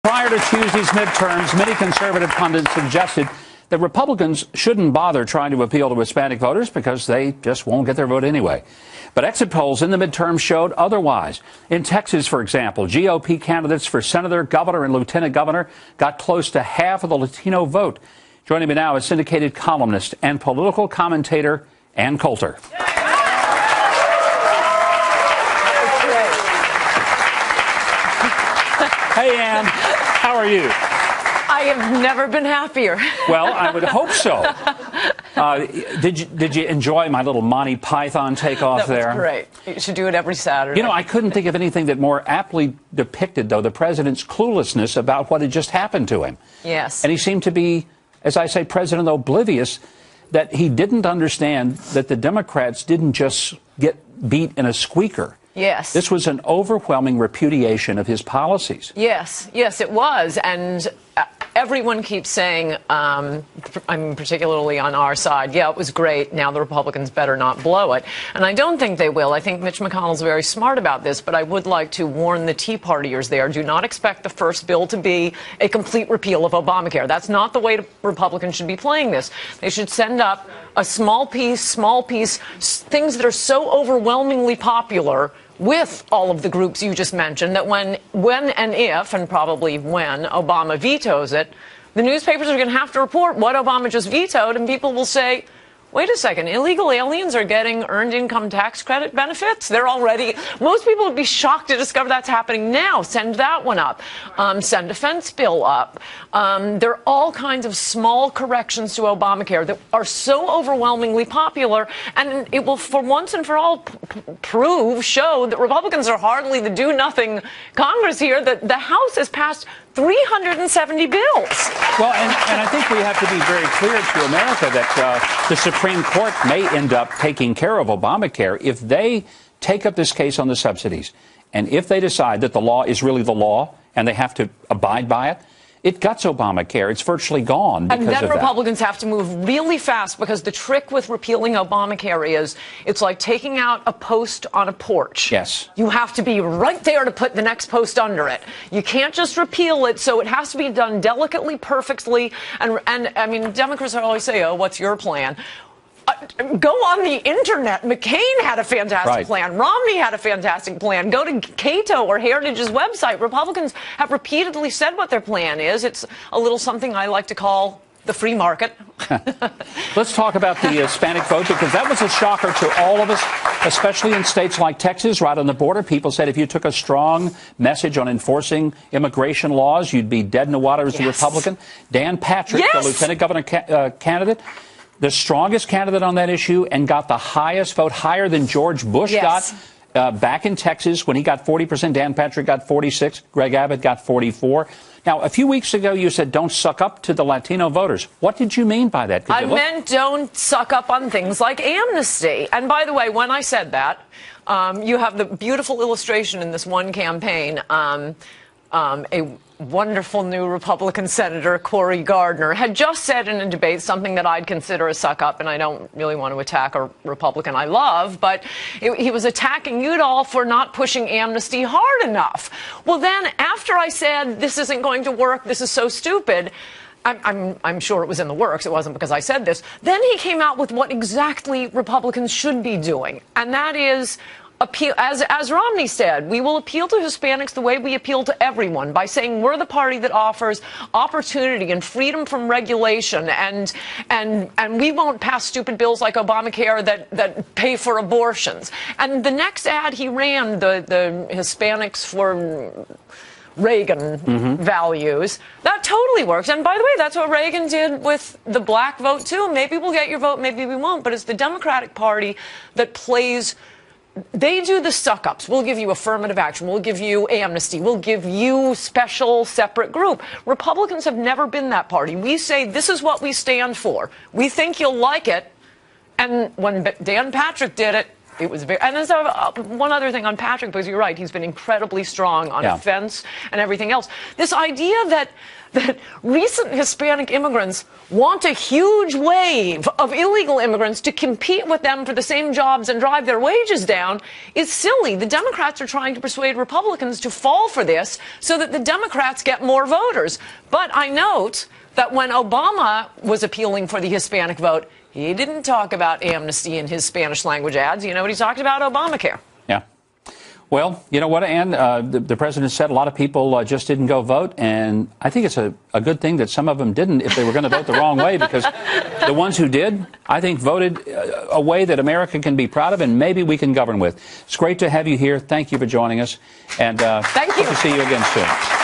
Prior to Tuesday's midterms, many conservative pundits suggested that Republicans shouldn't bother trying to appeal to Hispanic voters because they just won't get their vote anyway. But exit polls in the midterms showed otherwise. In Texas, for example, GOP candidates for senator, governor, and lieutenant governor got close to half of the Latino vote. Joining me now is syndicated columnist and political commentator Ann Coulter. Hey, Ann, how are you? I have never been happier. Well, I would hope so. Did you enjoy my little Monty Python takeoff there? That was great. You should do it every Saturday. You know, I couldn't think of anything that more aptly depicted, though, the president's cluelessness about what had just happened to him. Yes. And he seemed to be, as I say, President oblivious that he didn't understand that the Democrats didn't just get beat in a squeaker. Yes. This was an overwhelming repudiation of his policies. Yes, it was. And everyone keeps saying, I'm particularly on our side, yeah, it was great. Now the Republicans better not blow it. And I don't think they will. I think Mitch McConnell's very smart about this, but I would like to warn the Tea Partiers there. Do not expect the first bill to be a complete repeal of Obamacare. That's not the way Republicans should be playing this. They should send up a small piece, things that are so overwhelmingly popular with all of the groups you just mentioned, that when and if, and probably when, Obama vetoes it, the newspapers are going to have to report what Obama just vetoed, and people will say, wait a second, illegal aliens are getting earned income tax credit benefits? They're already, most people would be shocked to discover that's happening now. Send that one up. Send defense bill up. There are all kinds of small corrections to Obamacare that are so overwhelmingly popular, and it will, for once and for all, show that Republicans are hardly the do-nothing Congress here, that the House has passed 370 bills. Well, and I think we have to be very clear to America that the Supreme Court may end up taking care of Obamacare if they take up this case on the subsidies. And if they decide that the law is really the law and they have to abide by it, it guts Obamacare. It's virtually gone because of that. And then Republicans have to move really fast, because the trick with repealing Obamacare is it's like taking out a post on a porch. Yes. You have to be right there to put the next post under it. You can't just repeal it, so it has to be done delicately, perfectly. And I mean, Democrats always say, oh, what's your plan? Go on the internet. McCain had a fantastic plan. Romney had a fantastic plan. Go to Cato or Heritage's website. Republicans have repeatedly said what their plan is. It's a little something I like to call the free market. Let's talk about the Hispanic vote, because that was a shocker to all of us, especially in states like Texas, right on the border. People said if you took a strong message on enforcing immigration laws, you'd be dead in the water as a Republican. Dan Patrick, the lieutenant governor candidate, the strongest candidate on that issue, and got the highest vote, higher than George Bush got back in Texas when he got 40%. Dan Patrick got 46. Greg Abbott got 44. Now, a few weeks ago, you said don't suck up to the Latino voters. What did you mean by that? I meant don't suck up on things like amnesty. And by the way, when I said that, you have the beautiful illustration in this one campaign. A wonderful new Republican Senator, Cory Gardner, had just said in a debate something that I'd consider a suck-up, and I don't really want to attack a Republican I love, but he was attacking Udall for not pushing amnesty hard enough. Well, then, after I said, this isn't going to work, this is so stupid, I'm sure it was in the works, it wasn't because I said this, then he came out with what exactly Republicans should be doing, and that is appeal, as Romney said, we will appeal to Hispanics the way we appeal to everyone, by saying we're the party that offers opportunity and freedom from regulation, and we won't pass stupid bills like Obamacare that pay for abortions. And the next ad he ran, the Hispanics for Reagan values, that totally works. And by the way, that's what Reagan did with the black vote too. Maybe we'll get your vote, maybe we won't, but it's the Democratic Party that plays. They do the suck-ups. We'll give you affirmative action. We'll give you amnesty. We'll give you special separate group. Republicans have never been that party. We say this is what we stand for. We think you'll like it. And when Dan Patrick did it, It was very, and then so one other thing on Patrick, because you're right, he's been incredibly strong on defense and everything else. This idea that recent Hispanic immigrants want a huge wave of illegal immigrants to compete with them for the same jobs and drive their wages down is silly. The Democrats are trying to persuade Republicans to fall for this so that the Democrats get more voters. But I note that when Obama was appealing for the Hispanic vote, he didn't talk about amnesty in his Spanish language ads. You know what he talked about? Obamacare. Yeah. Well, you know what, Ann? The president said a lot of people just didn't go vote, and I think it's a good thing that some of them didn't if they were going to vote the wrong way, because the ones who did, I think, voted a way that America can be proud of and maybe we can govern with. It's great to have you here. Thank you for joining us, and Thank you. Hope to see you again soon.